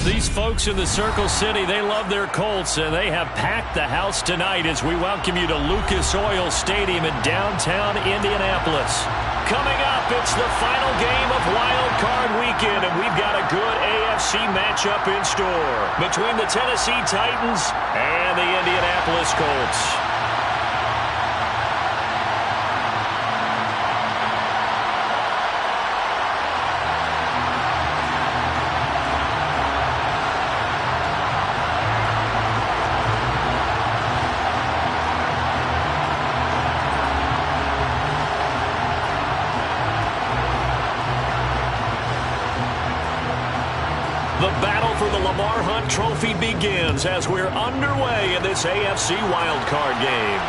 These folks in the Circle City, they love their Colts, and they have packed the house tonight as we welcome you to Lucas Oil Stadium in downtown Indianapolis. Coming up, it's the final game of Wild Card Weekend, and we've got a good AFC matchup in store between the Tennessee Titans and the Indianapolis Colts. The battle for the Lamar Hunt Trophy begins as we're underway in this AFC wildcard game.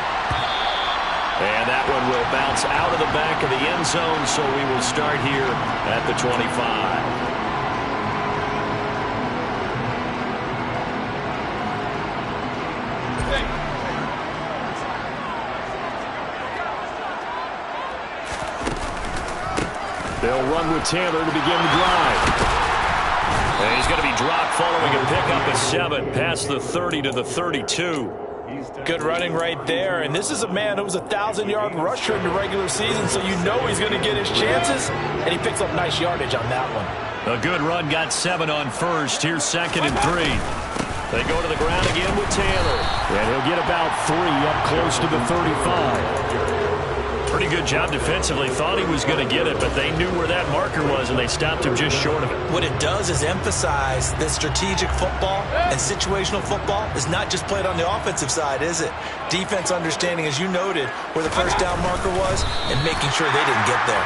And that one will bounce out of the back of the end zone, so we will start here at the 25. They'll run with Taylor to begin the drive. And he's going to be dropped following a pickup of 7 past the 30 to the 32. Good running right there. And this is a man who was a 1,000-yard rusher in the regular season, so you know he's going to get his chances. And he picks up nice yardage on that one. A good run, got 7 on first. Here's 2nd and 3. They go to the ground again with Taylor. And he'll get about 3 up close to the 35. Pretty good job defensively. Thought he was going to get it, but they knew where that marker was, and they stopped him just short of it. What it does is emphasize that strategic football and situational football is not just played on the offensive side, is it? Defense understanding, as you noted, where the first down marker was and making sure they didn't get there.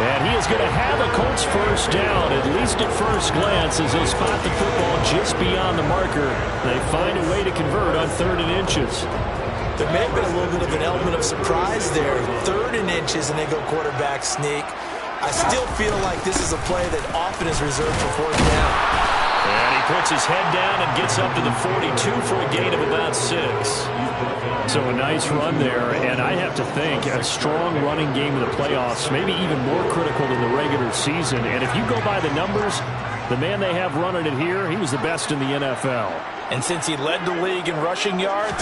And he is going to have a Colts first down, at least at first glance, as they'll spot the football just beyond the marker. They find a way to convert on 3rd and inches. There may have been a little bit of an element of surprise there. 3rd and inches, and they go quarterback sneak. I still feel like this is a play that often is reserved for 4th down. And he puts his head down and gets up to the 42 for a gain of about 6. So a nice run there, and I have to think a strong running game in the playoffs, maybe even more critical than the regular season. And if you go by the numbers, the man they have running it here, he was the best in the NFL. And since he led the league in rushing yards,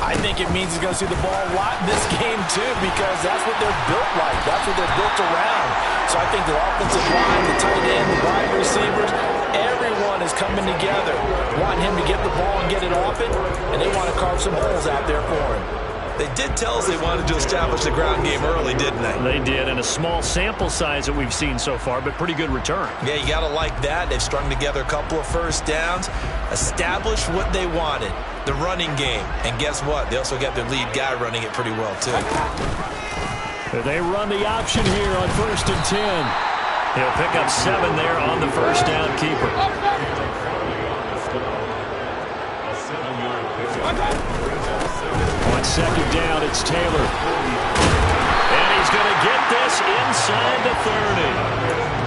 I think it means he's going to see the ball a lot in this game, too, because that's what they're built like. That's what they're built around. So I think the offensive line, the tight end, the wide receivers, everyone is coming together, wanting him to get the ball and get it off it, and they want to carve some holes out there for him. They did tell us they wanted to establish the ground game early, didn't they? They did, and a small sample size that we've seen so far, but pretty good return. Yeah, you got to like that. They've strung together a couple of first downs, established what they wanted, the running game. And guess what? They also got their lead guy running it pretty well, too. They run the option here on 1st and 10. He'll pick up 7 there on the first down keeper. On 2nd down, it's Taylor. And he's going to get this inside the 30.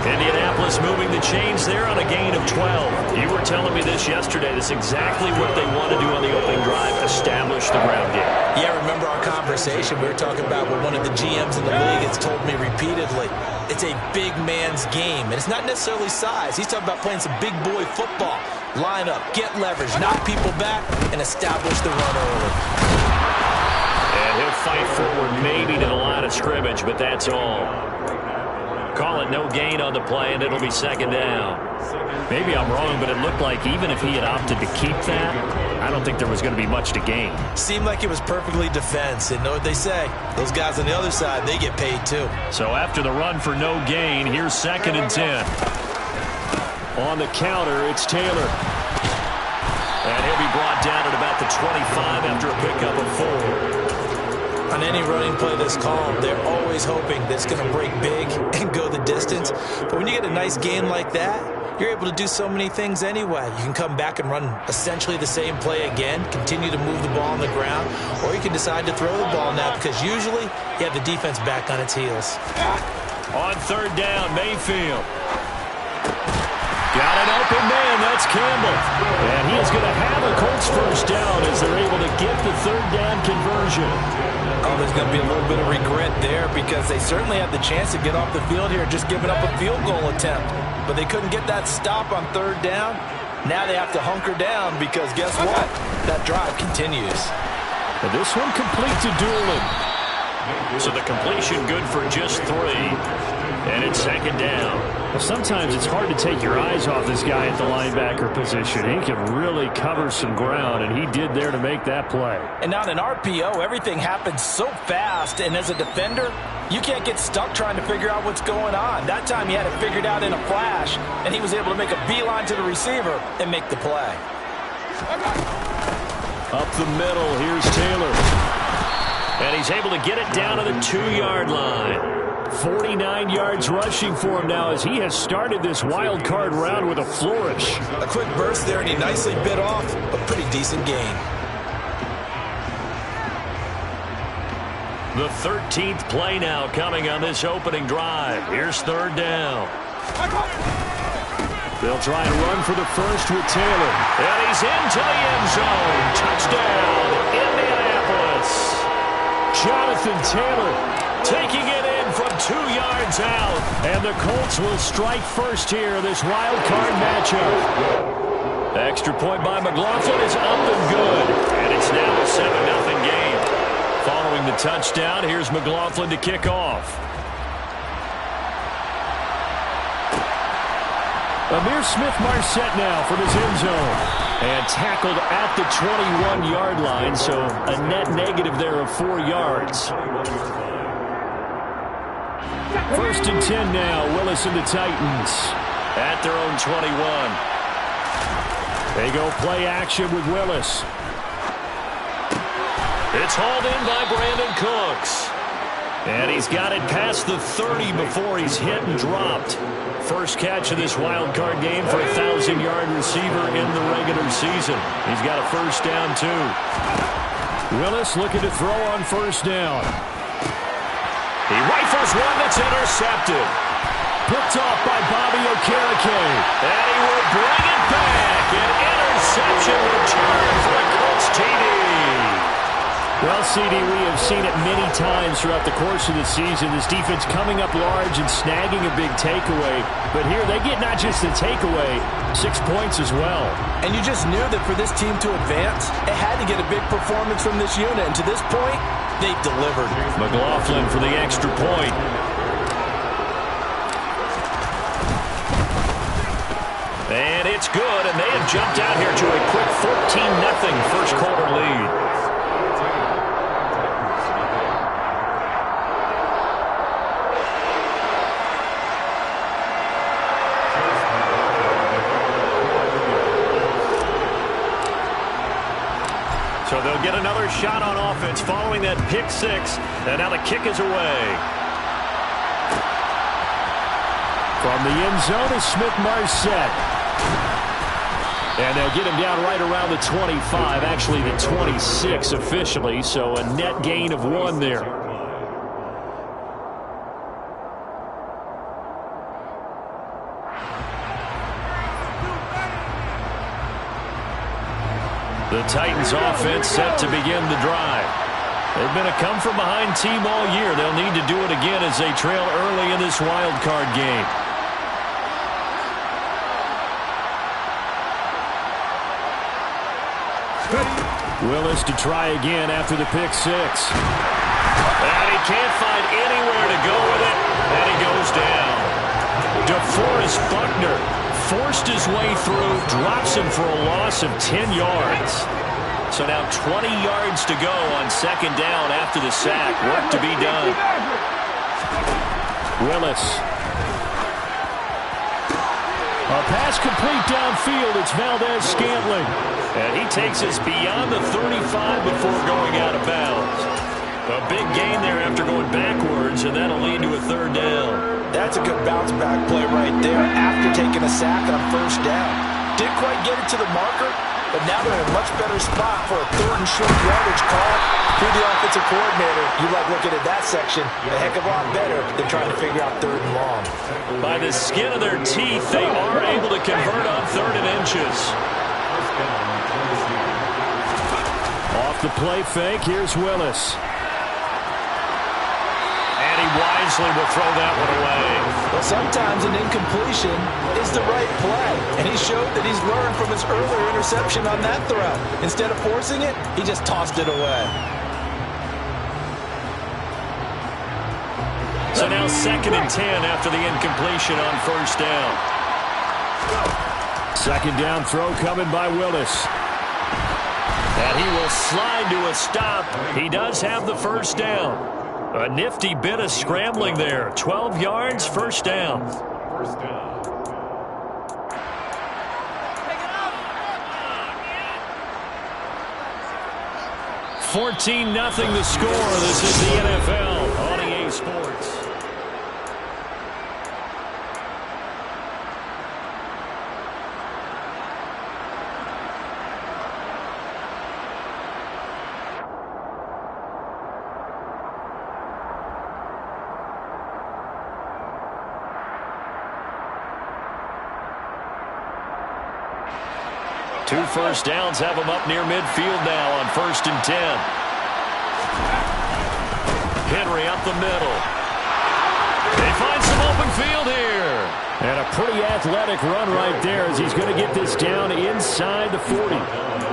Indianapolis moving the chains there on a gain of 12. You were telling me this yesterday. That's exactly what they want to do on the opening drive, establish the ground game. Yeah, remember our conversation. We were talking about what one of the GMs in the league has told me repeatedly. It's a big man's game, and it's not necessarily size. He's talking about playing some big boy football. Line up, get leverage, knock people back, and establish the run early. And he'll fight forward maybe to the line of scrimmage, but that's all. Call it no gain on the play, and it'll be 2nd down. Maybe I'm wrong, but it looked like even if he had opted to keep that, I don't think there was going to be much to gain. Seemed like it was perfectly defense, and know what they say. Those guys on the other side, they get paid too. So after the run for no gain, here's 2nd and 10. On the counter, it's Taylor. And he'll be brought down at about the 25 after a pickup of 4. On any running play that's called, they're always hoping that it's going to break big and go the distance. But when you get a nice game like that, you're able to do so many things anyway. You can come back and run essentially the same play again, continue to move the ball on the ground, or you can decide to throw the ball now because usually you have the defense back on its heels. On 3rd down, Mayfield. Got an open man, that's Campbell. And he is going to have a Colts first down as they're able to get the 3rd down conversion. Oh, there's going to be a little bit of regret there because they certainly had the chance to get off the field here, just giving up a field goal attempt. But they couldn't get that stop on 3rd down. Now they have to hunker down because guess what? That drive continues. And this one complete to Doolin. So the completion good for just 3. And it's second down. Well, sometimes it's hard to take your eyes off this guy at the linebacker position. He can really cover some ground, and he did there to make that play. And on an RPO, everything happens so fast, and as a defender, you can't get stuck trying to figure out what's going on. That time he had it figured out in a flash, and he was able to make a beeline to the receiver and make the play. Up the middle, here's Taylor. And he's able to get it down to the 2-yard line. 49 yards rushing for him now as he has started this wild card round with a flourish. A quick burst there, and he nicely bit off a pretty decent gain. The 13th play now coming on this opening drive. Here's third down. They'll try and run for the first with Taylor. And he's into the end zone. Touchdown, Indianapolis. Jonathan Taylor taking it in from 2 yards out. And the Colts will strike first here in this wild card matchup. Extra point by McLaughlin is up and good. And it's now a 7-0 game. Following the touchdown, here's McLaughlin to kick off. Amir Smith-Marset now from his end zone. And tackled at the 21-yard line, so a net negative there of 4 yards. First and 10 now, Willis and the Titans at their own 21. They go play action with Willis. It's hauled in by Brandon Cooks. And he's got it past the 30 before he's hit and dropped. First catch of this wild card game for a 1,000-yard receiver in the regular season. He's got a first down, too. Willis looking to throw on first down. He rifles one that's intercepted. Picked off by Bobby Okereke. And he will bring it back. An interception return for the Colts TD. Well, CD, we have seen it many times throughout the course of the season. This defense coming up large and snagging a big takeaway. But here they get not just the takeaway, 6 points as well. And you just knew that for this team to advance, it had to get a big performance from this unit. And to this point, they've delivered. McLaughlin for the extra point. And it's good, and they have jumped out here to a quick 14-0 first quarter lead. So they'll get another shot on offense following that pick six. And now the kick is away. From the end zone is Smith-Marset. And they'll get him down right around the 25, actually the 26 officially. So a net gain of 1 there. The Titans offense set to begin the drive. They've been a come-from-behind team all year. They'll need to do it again as they trail early in this wild card game. Willis to try again after the pick six. And he can't find anywhere to go with it, and he goes down. DeForest Buckner forced his way through, drops him for a loss of 10 yards. So now 20 yards to go on second down after the sack. Work to be done. Willis. A pass complete downfield. It's Valdez-Scantling. And he takes us beyond the 35 before going out of bounds. A big gain there after going backwards, and that'll lead to a third down. That's a good bounce-back play right there after taking a sack on first down. Didn't quite get it to the marker, but now they're in a much better spot for a third and short yardage call. Through the offensive coordinator, you like looking at that section a heck of a lot better than trying to figure out third and long. By the skin of their teeth, they are able to convert on third and inches. Off the play fake, here's Willis. And he wisely will throw that one away. Well, sometimes an incompletion is the right play, and he showed that he's learned from his earlier interception on that throw. Instead of forcing it, he just tossed it away. So now 2nd and 10 after the incompletion on 1st down. 2nd down throw coming by Willis. And he will slide to a stop. He does have the 1st down. A nifty bit of scrambling there. 12 yards, 1st down. 14-0 the score. This is the NFL on EA Sports. Two 1st downs have them up near midfield now on 1st and 10. Henry up the middle. They find some open field here. And a pretty athletic run right there as he's going to get this down inside the 40.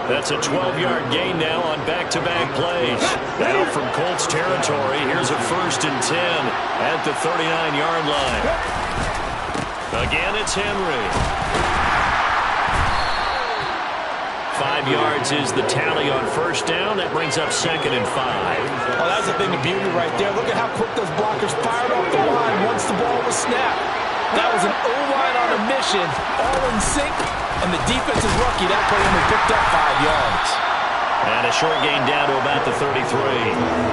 That's a 12-yard gain now on back-to-back plays. Now from Colts territory, here's a 1st and 10 at the 39-yard line. Again, it's Henry. 5 yards is the tally on 1st down. That brings up 2nd and 5. Oh, that's a thing of beauty right there. Look at how quick those blockers fired off the line once the ball was snapped. That was an O-line on a mission, all in sync, and the defense is lucky that play only picked up 5 yards. And a short gain down to about the 33.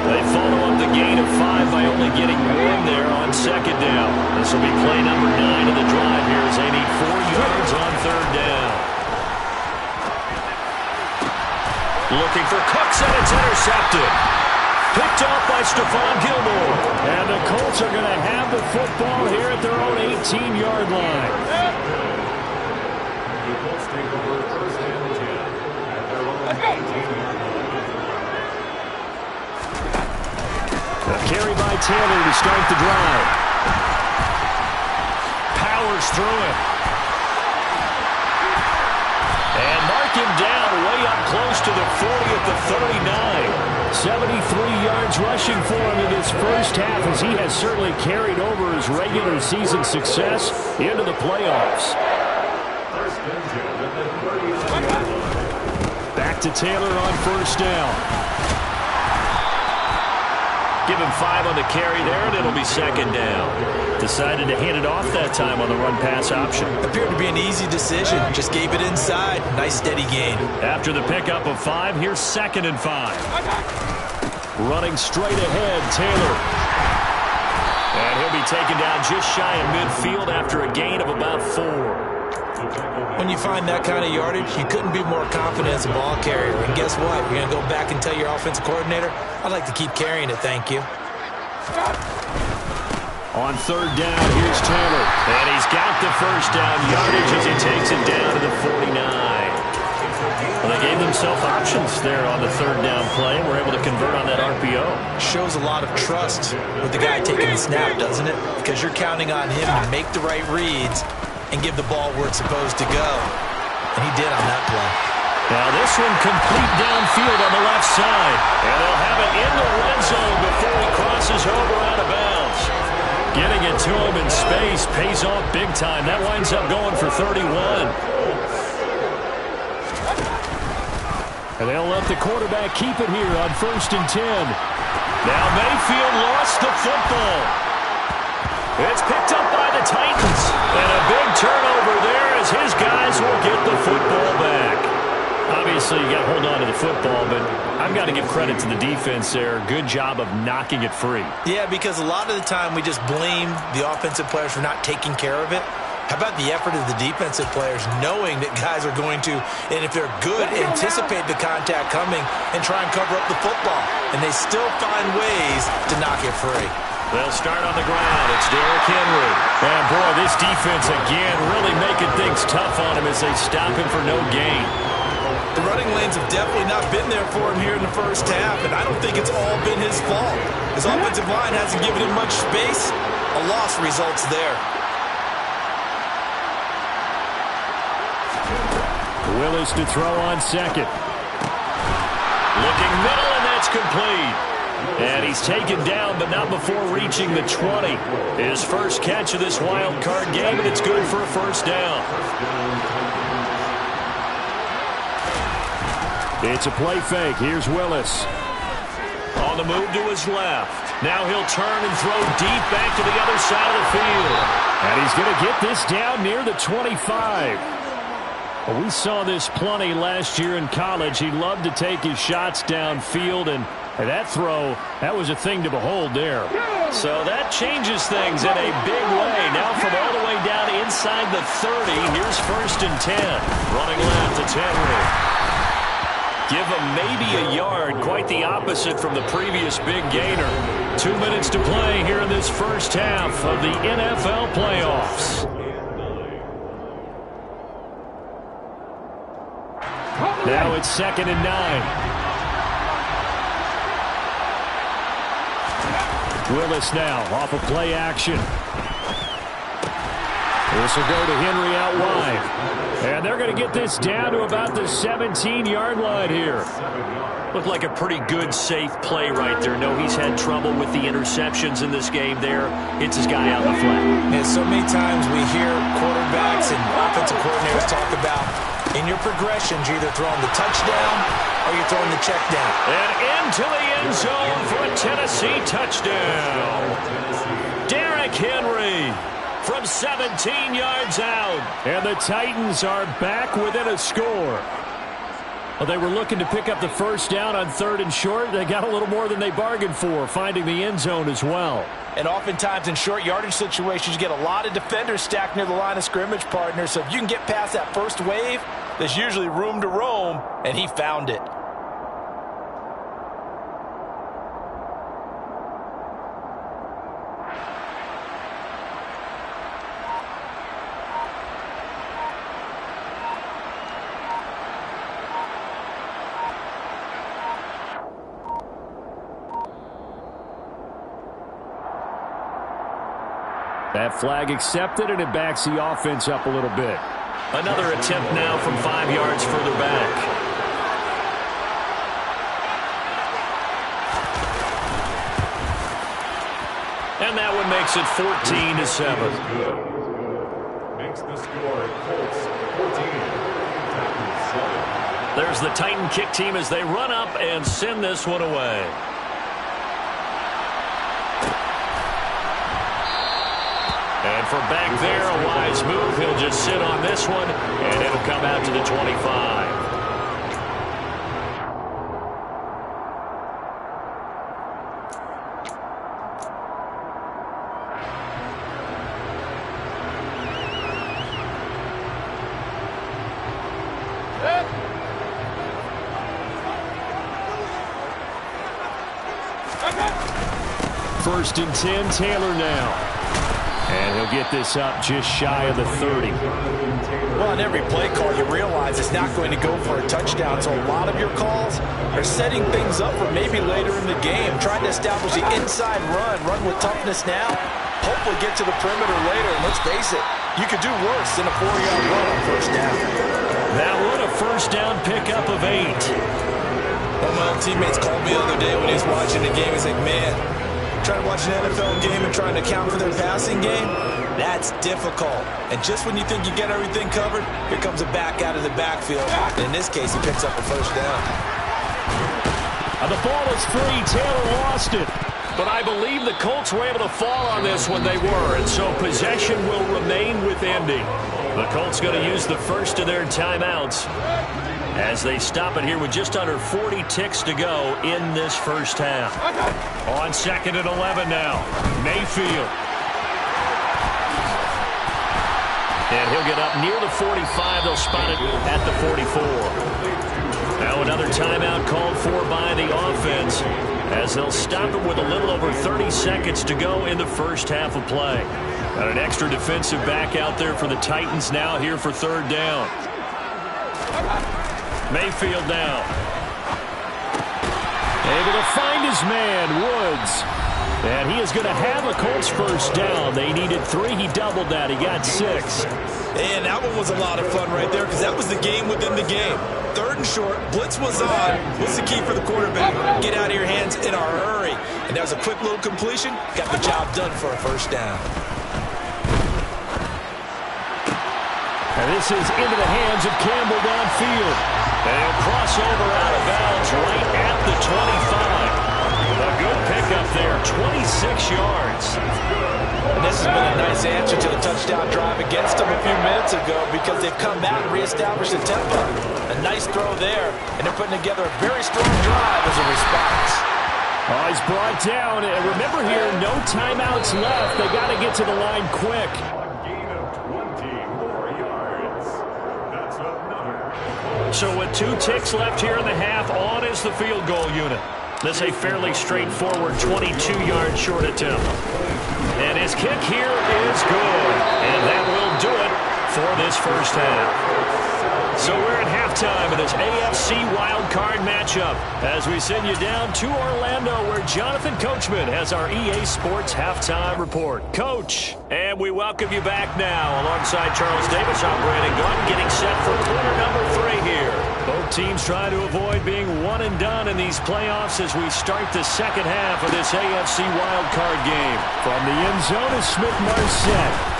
They follow up the gain of 5 by only getting 1 there on 2nd down. This will be play number 9 of the drive here as they need 4 yards on 3rd down. Looking for Cooks, and it's intercepted. Picked off by Stephon Gilmore. And the Colts are going to have the football here at their own 18-yard line. A carry by Taylor to start the drive. Powers through it. And mark him down way up close to the 40 at the 39. 73 yards rushing for him in his first half as he has certainly carried over his regular season success into the playoffs. Back to Taylor on 1st down. Give him 5 on the carry there, and it'll be 2nd down. Decided to hand it off that time on the run-pass option. Appeared to be an easy decision. Just gave it inside. Nice, steady gain. After the pickup of 5, here's 2nd and 5. Running straight ahead, Taylor. And he'll be taken down just shy of midfield after a gain of about 4. When you find that kind of yardage, you couldn't be more confident as a ball carrier. And guess what? You're going to go back and tell your offensive coordinator, I'd like to keep carrying it, thank you. On 3rd down, here's Taylor. And he's got the 1st down yardage as he takes it down to the 49. Well, they gave themselves options there on the 3rd down play and were able to convert on that RPO. Shows a lot of trust with the guy taking the snap, doesn't it? Because you're counting on him to make the right reads and give the ball where it's supposed to go. And he did on that play. Now this one complete downfield on the left side. And they'll have it in the red zone before he crosses over out of bounds. Getting it to him in space pays off big time. That winds up going for 31. And they'll let the quarterback keep it here on 1st and 10. Now Mayfield lost the football. It's picked up by the Titans. And a big turnover there as his guys will get the football back. Obviously, you got to hold on to the football, but I've got to give credit to the defense there. Good job of knocking it free. Yeah, because a lot of the time we just blame the offensive players for not taking care of it. How about the effort of the defensive players knowing that guys are going to, and if they're good, anticipate the contact coming and try and cover up the football. And they still find ways to knock it free. They'll start on the ground. It's Derrick Henry. And, boy, this defense, again, really making things tough on him as they stop him for no gain. The running lanes have definitely not been there for him here in the first half, and I don't think it's all been his fault. His offensive line hasn't given him much space. A loss results there. Willis to throw on second. Looking middle, and that's complete. And he's taken down, but not before reaching the 20. His first catch of this wild card game, and it's good for a first down. It's a play fake. Here's Willis. On the move to his left. Now he'll turn and throw deep back to the other side of the field. And he's going to get this down near the 25. Well, we saw this plenty last year in college. He loved to take his shots downfield, and that throw, that was a thing to behold there. So that changes things in a big way. Now from all the way down inside the 30, here's 1st and 10. Running left, it's Henry. Give him maybe a yard, quite the opposite from the previous big gainer. 2 minutes to play here in this first half of the NFL playoffs. Now it's 2nd and 9. Willis now off of play action. This will go to Henry out wide. And they're going to get this down to about the 17-yard line here. Looked like a pretty good, safe play right there. No, he's had trouble with the interceptions in this game there. Hits his guy out in the flat. And so many times we hear quarterbacks and offensive coordinators talk about in your progressions, you're either throwing the touchdown or you're throwing the check down. And into the end zone for a Tennessee touchdown. Derrick Henry from 17 yards out. And the Titans are back within a score. Well, they were looking to pick up the first down on 3rd and short. They got a little more than they bargained for, finding the end zone as well. And oftentimes in short yardage situations, you get a lot of defenders stacked near the line of scrimmage, partner. So if you can get past that first wave, there's usually room to roam, and he found it. That flag accepted, and it backs the offense up a little bit. Another attempt now from 5 yards further back. And that one makes it 14-7. Makes the score Colts 14. There's the Titan kick team as they run up and send this one away. And from back there, a wise move. He'll just sit on this one, and it'll come out to the 25. First and 10, Taylor now. And he'll get this up just shy of the 30. Well, on every play call, you realize it's not going to go for a touchdown. So a lot of your calls are setting things up for maybe later in the game, trying to establish the inside run with toughness now, hopefully get to the perimeter later. And let's face it, you could do worse than a 4-yard run on first down. That one a first down pickup of 8. One of my own teammates called me the other day when he was watching the game. He's like, man, trying to watch an NFL game and trying to account for their passing game, that's difficult. And just when you think you get everything covered, here comes a back out of the backfield. And in this case, he picks up a first down. And the ball is free. Taylor lost it. But I believe the Colts were able to fall on this when they were, and so possession will remain with Indy. The Colts going to use the first of their timeouts as they stop it here with just under 40 ticks to go in this first half. On 2nd and 11 now, Mayfield. And he'll get up near the 45. They'll spot it at the 44. Now another timeout called for by the offense as they'll stop it with a little over 30 seconds to go in the first half of play. Got an extra defensive back out there for the Titans now here for 3rd down. Mayfield now. Able to find his man, Woods. And he is going to have a Colts first down. They needed 3. He doubled that. He got 6. And that one was a lot of fun right there because that was the game within the game. 3rd and short. Blitz was on. What's the key for the quarterback? Get out of your hands in a hurry. And that was a quick little completion. Got the job done for a first down. And this is into the hands of Campbell downfield. And he'll cross over out of bounds right at the 25. A good pickup there, 26 yards. And this has been a nice answer to the touchdown drive against them a few minutes ago because they've come back and reestablished the tempo. A nice throw there, and they're putting together a very strong drive as a response. Oh, he's brought down. And remember here, no timeouts left. They got to get to the line quick. A gain of 20 more yards. That's another. So with 2 ticks left here in the half, on is the field goal unit. This is a fairly straightforward 22-yard short attempt. And his kick here is good. And that will do it for this first half. So we're at halftime in this AFC wildcard matchup as we send you down to Orlando where Jonathan Coachman has our EA Sports halftime report. Coach, and we welcome you back now alongside Charles Davis. I'm Brandon Gordon getting set for quarter number 3 here. Both teams trying to avoid being one and done in these playoffs as we start the second half of this AFC wildcard game. From the end zone is Smith-Marset.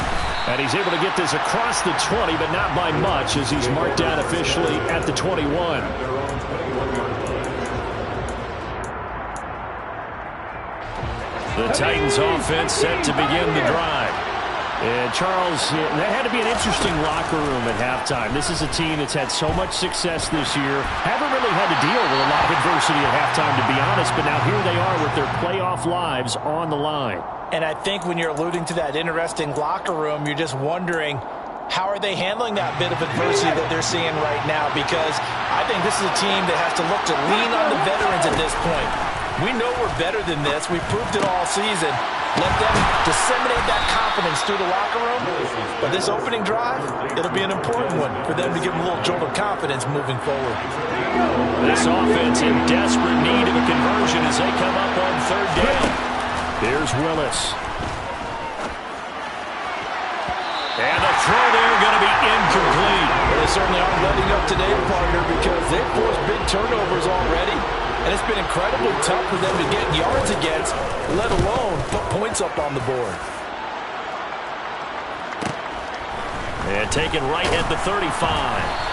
And he's able to get this across the 20, but not by much as he's marked down officially at the 21. The Titans offense set to begin the drive. And Charles, that had to be an interesting locker room at halftime. This is a team that's had so much success this year. Haven't really had to deal with a lot of adversity at halftime, to be honest, but now here they are with their playoff lives on the line. And I think when you're alluding to that interesting locker room, you're just wondering, how are they handling that bit of adversity that they're seeing right now? Because I think this is a team that has to look to lean on the veterans at this point. We know we're better than this. We've proved it all season. Let them disseminate that confidence through the locker room. But this opening drive, it'll be an important one for them to give them a little jolt of confidence moving forward. This offense in desperate need of a conversion as they come up on 3rd down. Here's Willis. And the throw there going to be incomplete. Well, they certainly aren't letting up today, partner, because they've forced big turnovers already. And it's been incredibly tough for them to get yards against, let alone put points up on the board. And taken right at the 35.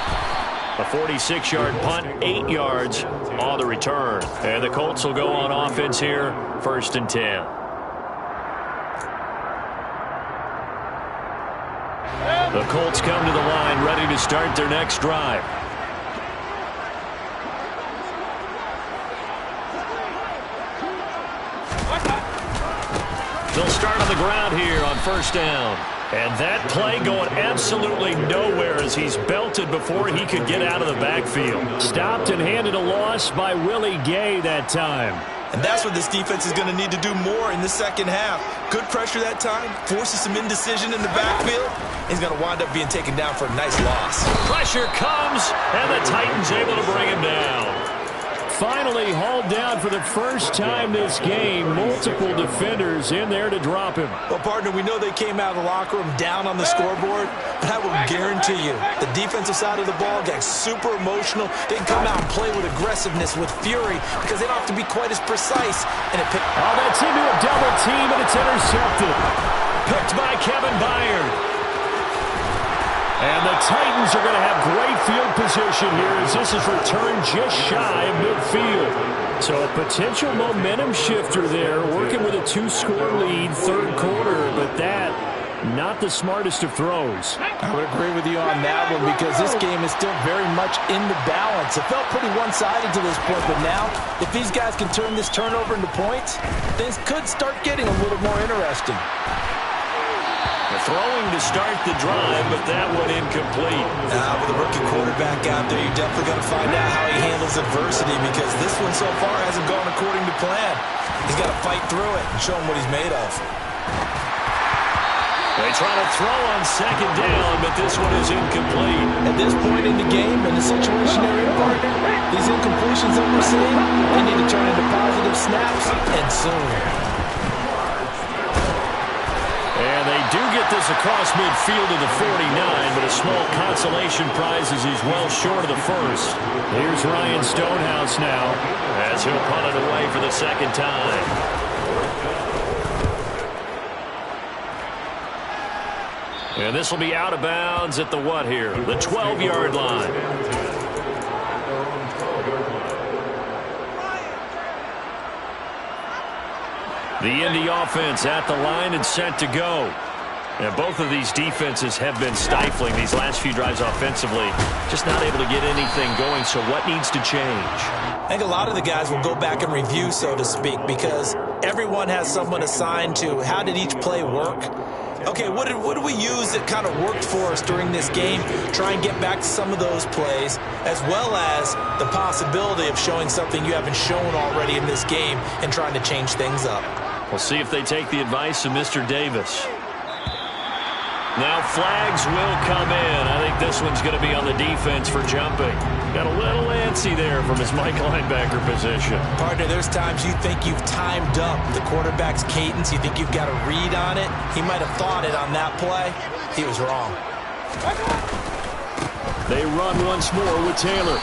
A 46-yard punt, 8 yards on the return. And the Colts will go on offense here, 1st and 10. The Colts come to the line, ready to start their next drive. They'll start on the ground here on 1st down. And that play going absolutely nowhere as he's belted before he could get out of the backfield. Stopped and handed a loss by Willie Gay that time. And that's what this defense is going to need to do more in the second half. Good pressure that time, forces some indecision in the backfield. He's going to wind up being taken down for a nice loss. Pressure comes, and the Titans able to bring him down. Finally hauled down for the first time this game. Multiple defenders in there to drop him. Well, partner, we know they came out of the locker room down on the scoreboard, but I will guarantee you the defensive side of the ball got super emotional. They can come out and play with aggressiveness, with fury, because they don't have to be quite as precise. And that's into a double team, and it's intercepted. Picked by Kevin Byard. And the Titans are going to have great field position here as this is returned just shy of midfield. So a potential momentum shifter there, working with a 2-score lead, 3rd quarter, but that, not the smartest of throws. I would agree with you on that one because this game is still very much in the balance. It felt pretty one-sided to this point, but now, if these guys can turn this turnover into points, things could start getting a little more interesting. Throwing to start the drive, but that one incomplete. With a rookie quarterback out there, you definitely got to find out how he handles adversity because this one so far hasn't gone according to plan. He's got to fight through it and show him what he's made of. They try to throw on 2nd down, but this one is incomplete. At this point in the game, in the situation they're in, situations that we're seeing, they need to turn into positive snaps, and soon. And they do get this across midfield to the 49, but a small consolation prize as he's well short of the first. Here's Ryan Stonehouse now, as he'll punt it away for the second time. And this will be out of bounds at the what here? The 12-yard line. The Indy offense at the line and set to go. And both of these defenses have been stifling these last few drives offensively. Just not able to get anything going, so what needs to change? I think a lot of the guys will go back and review, so to speak, because everyone has someone assigned to how did each play work. Okay, what did we use that kind of worked for us during this game? Try and get back to some of those plays, as well as the possibility of showing something you haven't shown already in this game and trying to change things up. We'll see if they take the advice of Mr. Davis. Now flags will come in. I think this one's going to be on the defense for jumping. Got a little antsy there from his Mike linebacker position. Partner, there's times you think you've timed up the quarterback's cadence. You think you've got a read on it. He might have thought it on that play. He was wrong. They run once more with Taylor.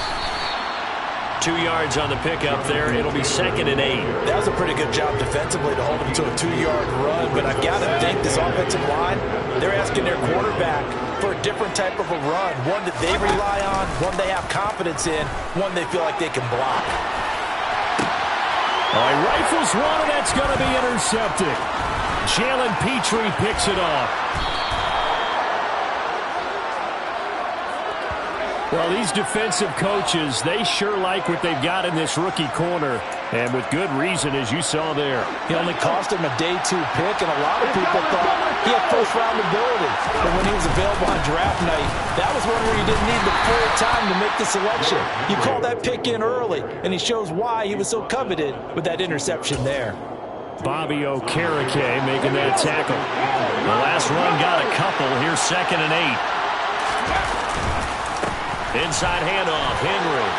2 yards on the pickup there. It'll be 2nd and 8. That was a pretty good job defensively to hold him to a 2-yard run, but I've got to think this offensive line, they're asking their quarterback for a different type of a run, one that they rely on, one they have confidence in, one they feel like they can block. Oh, he rifles one, and that's going to be intercepted. Jalen Petrie picks it off. Well, these defensive coaches, they sure like what they've got in this rookie corner, and with good reason, as you saw there. He only cost him a day 2 pick, and a lot of people thought he had first-round ability. But when he was available on draft night, that was one where you didn't need the full time to make the selection. You call that pick in early, and he shows why he was so coveted with that interception there. Bobby Okereke making that tackle. The last run got a couple. Here's 2nd and 8. Inside handoff, Henry.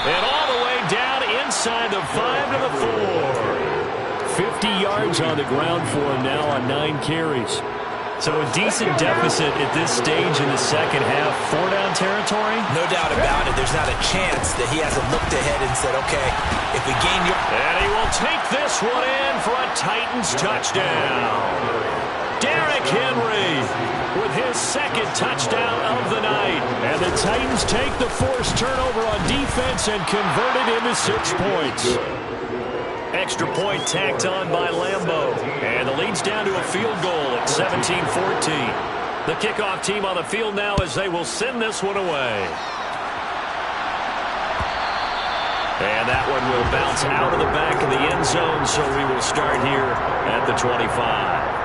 And all the way down inside the 5 to the 4. 50 yards on the ground for him now on 9 carries. So a decent deficit at this stage in the second half. 4-down territory? No doubt about it. There's not a chance that he hasn't looked ahead and said, okay, if we gain your... And he will take this one in for a Titans touchdown. Derrick Henry with his 2nd touchdown of the night. And the Titans take the forced turnover on defense and convert it into 6 points. Extra point tacked on by Lambeau. And the lead's down to a field goal at 17-14. The kickoff team on the field now as they will send this one away. And that one will bounce out of the back of the end zone, so we will start here at the 25.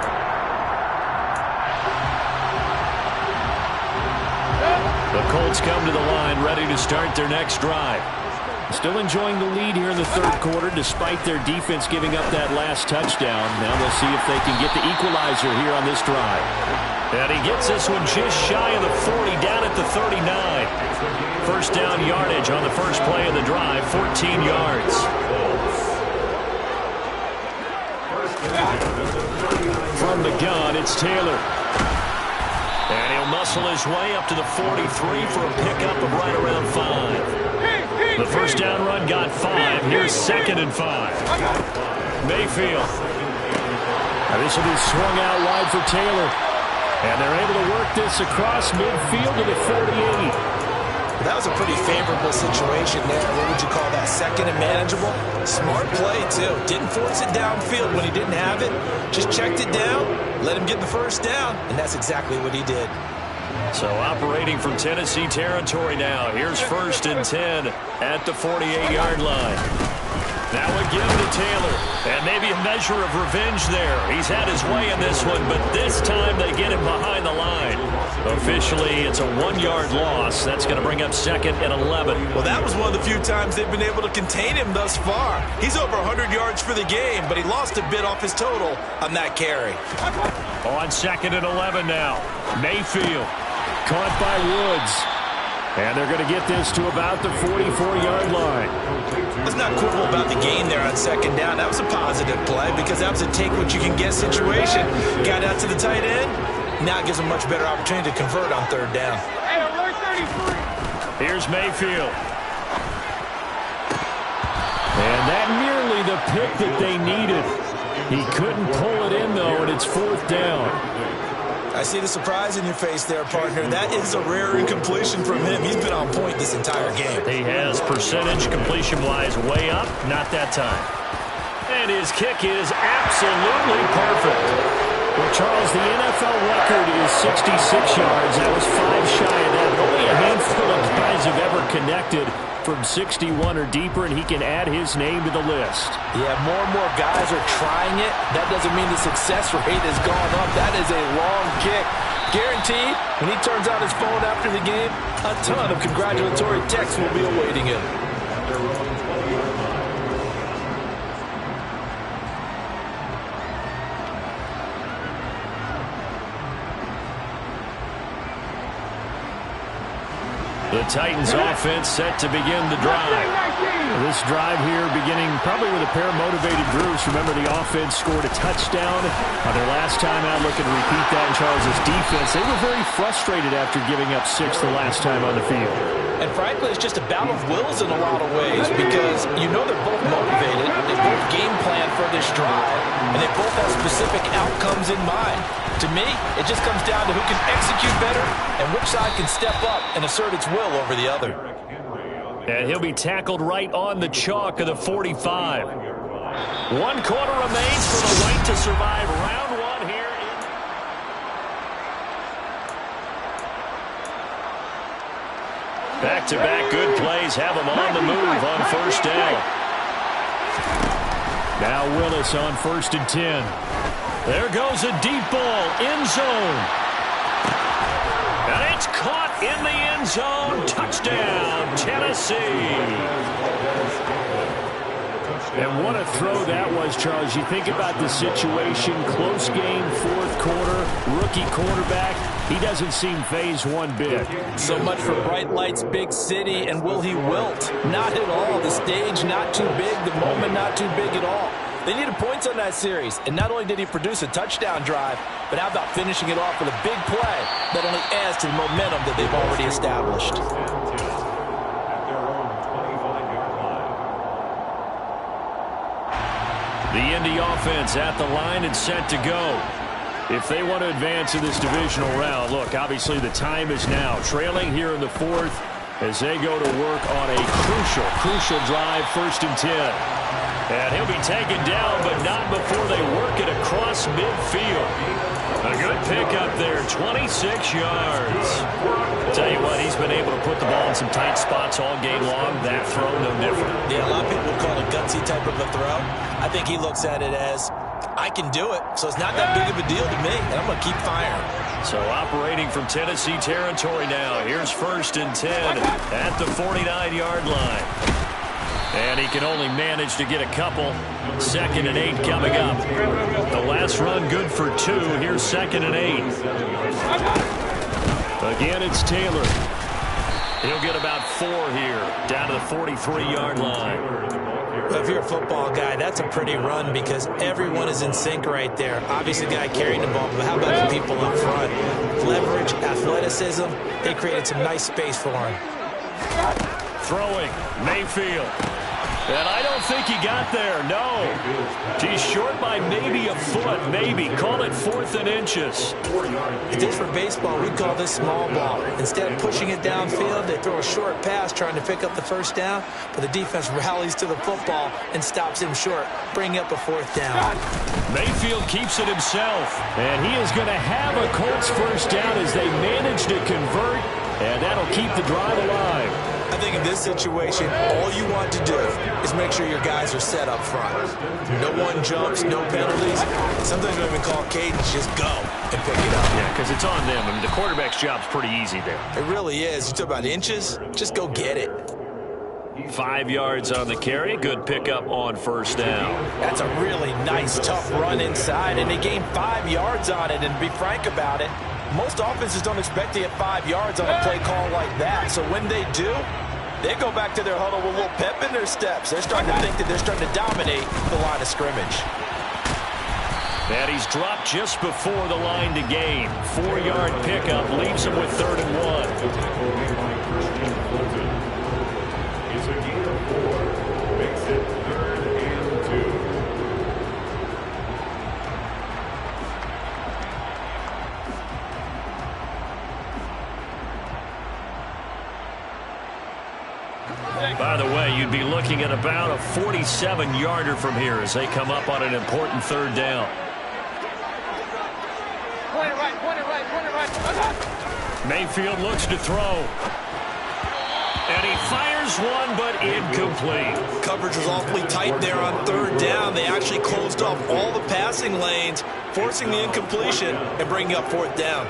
The Colts come to the line, ready to start their next drive. Still enjoying the lead here in the 3rd quarter, despite their defense giving up that last touchdown. Now they'll see if they can get the equalizer here on this drive. And he gets this one just shy of the 40, down at the 39. First down yardage on the first play of the drive, 14 yards. From the gun, it's Taylor. And he'll muscle his way up to the 43 for a pickup of right around 5. The first down run got 5. Here's 2nd and 5. Mayfield. Now this will be swung out wide for Taylor. And they're able to work this across midfield to the 48. That was a pretty favorable situation there. What would you call that? 2nd and manageable? Smart play, too. Didn't force it downfield when he didn't have it. Just checked it down, let him get the first down, and that's exactly what he did. So operating from Tennessee territory now. Here's 1st and 10 at the 48-yard line. Now again to Taylor. And maybe a measure of revenge there. He's had his way in this one, but this time they get him behind the line. Officially, it's a 1-yard loss. That's going to bring up 2nd and 11. Well, that was one of the few times they've been able to contain him thus far. He's over 100 yards for the game, but he lost a bit off his total on that carry. On 2nd and 11 now. Mayfield caught by Woods. And they're going to get this to about the 44-yard line. Let's not quibble about the gain there on second down. That was a positive play because that was a take-what-you-can-get situation. Got out to the tight end. Now it gives them a much better opportunity to convert on third down. Here's Mayfield. And that nearly the pick that they needed. He couldn't pull it in, though, and it's fourth down. I see the surprise in your face there, partner. That is a rare incompletion from him. He's been on point this entire game. He has percentage completion-wise way up, not that time. And his kick is absolutely perfect. Well, Charles, the NFL record is 66 yards. That was 5 shy of that. But only a handful of guys have ever connected from 61 or deeper, and he can add his name to the list. Yeah, more and more guys are trying it. That doesn't mean the success rate has gone up. That is a long kick. Guaranteed, when he turns out his phone after the game, a ton of congratulatory texts will be awaiting him. The Titans offense set to begin the drive. This drive here beginning probably with a pair of motivated groups. Remember, the offense scored a touchdown on their last time out. Looking to repeat that in Charles' defense. They were very frustrated after giving up 6 the last time on the field. And frankly, it's just a battle of wills in a lot of ways because you know they're both motivated. They both game plan for this drive, and they both have specific outcomes in mind. To me, it just comes down to who can execute better and which side can step up and assert its will over the other. And he'll be tackled right on the chalk of the 45. 1 quarter remains for the White to survive round 1 here. Back-to-back good plays have him on the move on first down. Now Willis on 1st and 10. There goes a deep ball, end zone. And it's caught in the end zone. Touchdown, Tennessee. And what a throw that was, Charles. You think about the situation, close game, 4th quarter, rookie quarterback. He doesn't seem phased one bit. So much for bright lights, big city, and will he wilt? Not at all. The stage not too big, the moment not too big at all. They needed points on that series, and not only did he produce a touchdown drive, but how about finishing it off with a big play that only adds to the momentum that they've already established. The Indy offense at the line and set to go. If they want to advance in this divisional round, look, obviously the time is now. Trailing here in the 4th as they go to work on a crucial drive, 1st and 10. And he'll be taken down, but not before they work it across midfield. A good pickup there, 26 yards. Tell you what, he's been able to put the ball in some tight spots all game long. That throw, no different. Yeah, a lot of people would call it a gutsy type of a throw. I think he looks at it as, I can do it, so it's not that big of a deal to me, and I'm going to keep firing. So operating from Tennessee territory now. Here's 1st and 10 at the 49-yard line. And he can only manage to get a couple. 2nd and 8 coming up. The last run good for 2. Here's 2nd and 8. Again, it's Taylor. He'll get about 4 here, down to the 43-yard line. Well, if you're a football guy, that's a pretty run because everyone is in sync right there. Obviously, the guy carrying the ball, but how about the people up front? Leverage, athleticism, they created some nice space for him. Throwing, Mayfield. And I don't think he got there, no. He's short by maybe a foot, maybe. Call it 4th and inches. If this for baseball, we'd call this small ball. Instead of pushing it downfield, they throw a short pass trying to pick up the 1st down, but the defense rallies to the football and stops him short, bringing up a 4th down. Mayfield keeps it himself, and he is going to have a Colts 1st down as they manage to convert, and that'll keep the drive alive. I think in this situation, all you want to do is make sure your guys are set up front. No one jumps, no penalties. Sometimes we don't even call cadence, just go and pick it up. Yeah, because it's on them. I mean, the quarterback's job's pretty easy there. It really is. You talk about inches, just go get it. 5 yards on the carry. Good pickup on 1st down. That's a really nice, tough run inside, and they gained 5 yards on it. And to be frank about it, Most offenses don't expect to get 5 yards on a play call like that. So when they do, they go back to their huddle with a little pep in their steps. They're starting to think that they're starting to dominate the line of scrimmage. And he's dropped just before the line to gain. 4-yard pickup leaves him with 3rd and 1. It's a gain of 4. Makes it 3rd and 2. By the way, you'd be looking at about a 47-yarder from here as they come up on an important 3rd down. Mayfield looks to throw. And he fires one, but incomplete. Coverage was awfully tight there on 3rd down. They actually closed off all the passing lanes, forcing the incompletion and bringing up 4th down.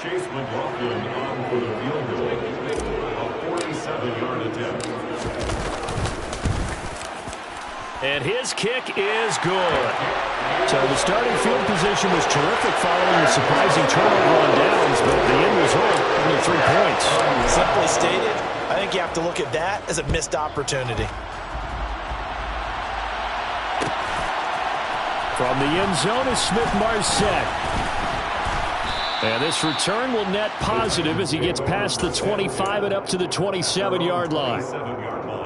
Chase McLaughlin on for the field goal. A 47-yard attempt. And his kick is good. So the starting field position was terrific following the surprising turnover on downs, but the end result, only 3 points. Simply stated, I think you have to look at that as a missed opportunity. From the end zone is Smith-Marset. And this return will net positive as he gets past the 25 and up to the 27-yard line. 27-yard line.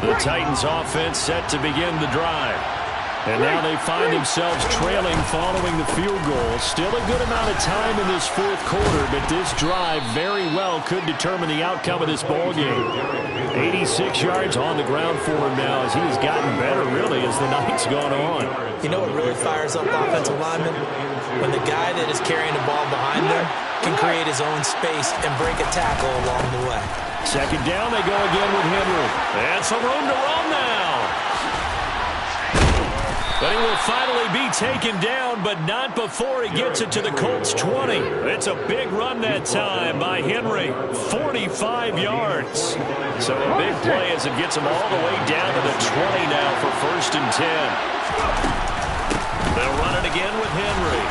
The Titans offense set to begin the drive. And now they find themselves trailing following the field goal. Still a good amount of time in this 4th quarter, but this drive very well could determine the outcome of this ballgame. 86 yards on the ground for him now as he has gotten better, really, as the night's gone on. You know what really fires up offensive linemen? When the guy that is carrying the ball behind them can create his own space and break a tackle along the way. 2nd down, they go again with Henry. And some room to run now. But he will finally be taken down, but not before he gets it to the Colts 20. It's a big run that time by Henry. 45 yards. So a big play as it gets him all the way down to the 20 now for 1st and 10. They'll run it again with Henry.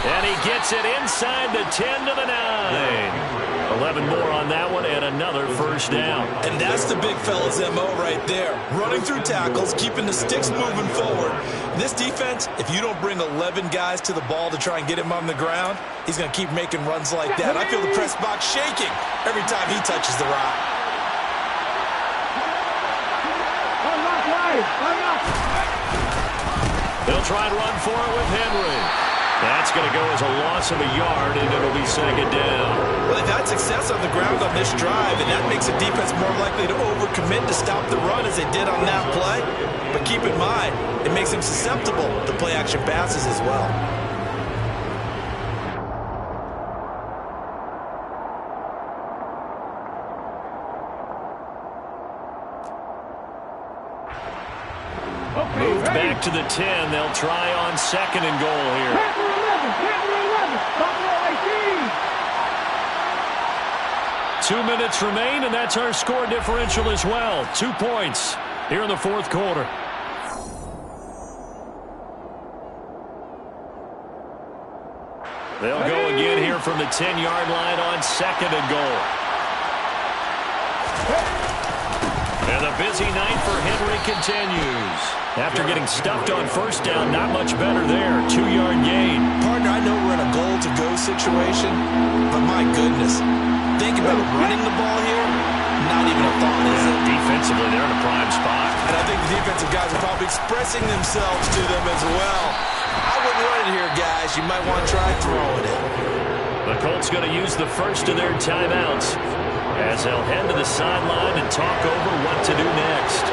And he gets it inside the 10 to the 9. 11 more on that one and another 1st down. And that's the big fella's MO right there. Running through tackles, keeping the sticks moving forward. This defense, if you don't bring 11 guys to the ball to try and get him on the ground, he's going to keep making runs like that. I feel the press box shaking every time he touches the rock. They'll try and run for it with Henry. That's going to go as a loss of a yard, and it'll be 2nd down. Well, they've had success on the ground on this drive, and that makes the defense more likely to overcommit to stop the run as they did on that play. But keep in mind, it makes them susceptible to play-action passes as well. Moved back to the 10. They'll try on 2nd and goal here. 2 minutes remain, and that's our score differential as well. 2 points here in the 4th quarter. They'll go again here from the 10-yard line on 2nd and goal. And the busy night for Henry continues. After getting stuffed on 1st down, not much better there. 2-yard gain. Partner, I know we're in a goal-to-go situation, but my goodness, think about running the ball here. Not even a thought, is it? Defensively, they're in a prime spot. And I think the defensive guys are probably expressing themselves to them as well. I wouldn't run it here, guys. You might want to try throwing it. The Colts going to use the first of their timeouts as they'll head to the sideline and talk over what to do next.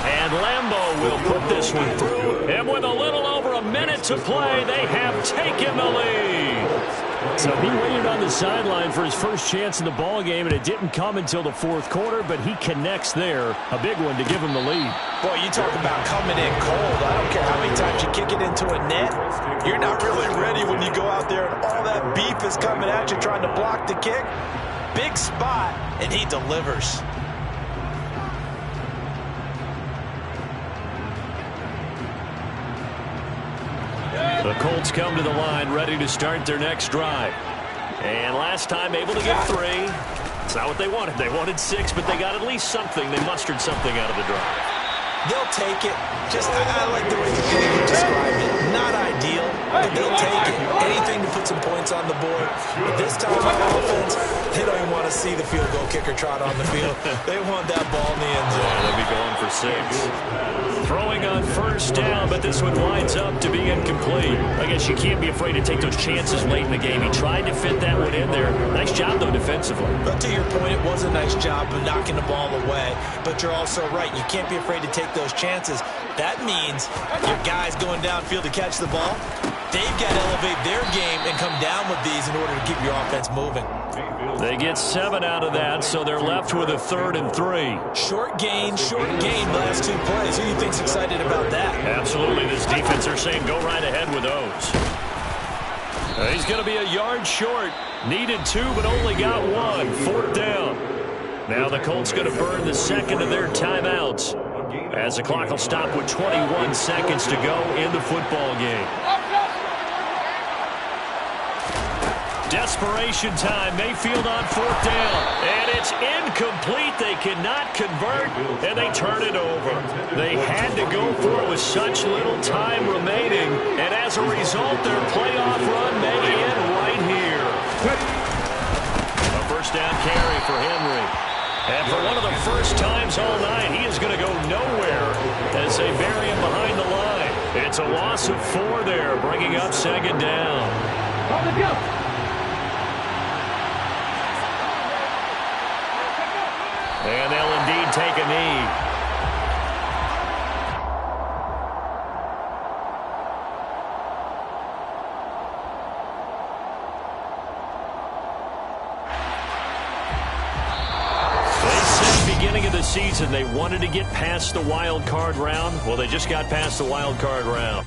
And Lambeau will put this one through. And with a little over a minute to play, they have taken the lead. So he waited on the sideline for his first chance in the ball game, and it didn't come until the fourth quarter, but he connects there. A big one to give him the lead. Boy, you talk about coming in cold. I don't care how many times you kick it into a net. You're not really ready when you go out there and all that beef is coming at you trying to block the kick. Big spot, and he delivers. The Colts come to the line, ready to start their next drive. And last time, able to get 3. It's not what they wanted. They wanted 6, but they got at least something. They mustered something out of the drive. They'll take it. Just, I like the way you described it. Not ideal, but they'll take it. Anything to put some points on the board. But this time on offense, they don't even want to see the field goal kicker trot on the field. They want that ball in the end zone. Yeah, they'll be going for 6. Throwing on first down, but this one winds up to be incomplete. I guess you can't be afraid to take those chances late in the game. He tried to fit that one in there. Nice job, though, defensively. But to your point, it was a nice job of knocking the ball away. But you're also right. You can't be afraid to take those chances. That means your guys going downfield to catch the ball, they've got to elevate their game and come down with these in order to keep your offense moving. They get 7 out of that, so they're left with a 3rd and 3. Short gain, last 2 plays. Who do you think's excited about that? Absolutely. This defense, they're saying go right ahead with those. He's going to be a yard short. Needed 2, but only got 1. 4th down. Now the Colts going to burn the second of their timeouts, as the clock will stop with 21 seconds to go in the football game. Desperation time. Mayfield on 4th down. And it's incomplete. They cannot convert, and they turn it over. They had to go for it with such little time remaining, and as a result, their playoff run may end right here. A first down carry for Henry. And for one of the first times all night, he is going to go nowhere as they bury him behind the line. It's a loss of 4 there, bringing up 2nd down. And they'll indeed take a knee. They said beginning of the season they wanted to get past the wild card round. Well, they just got past the wild card round.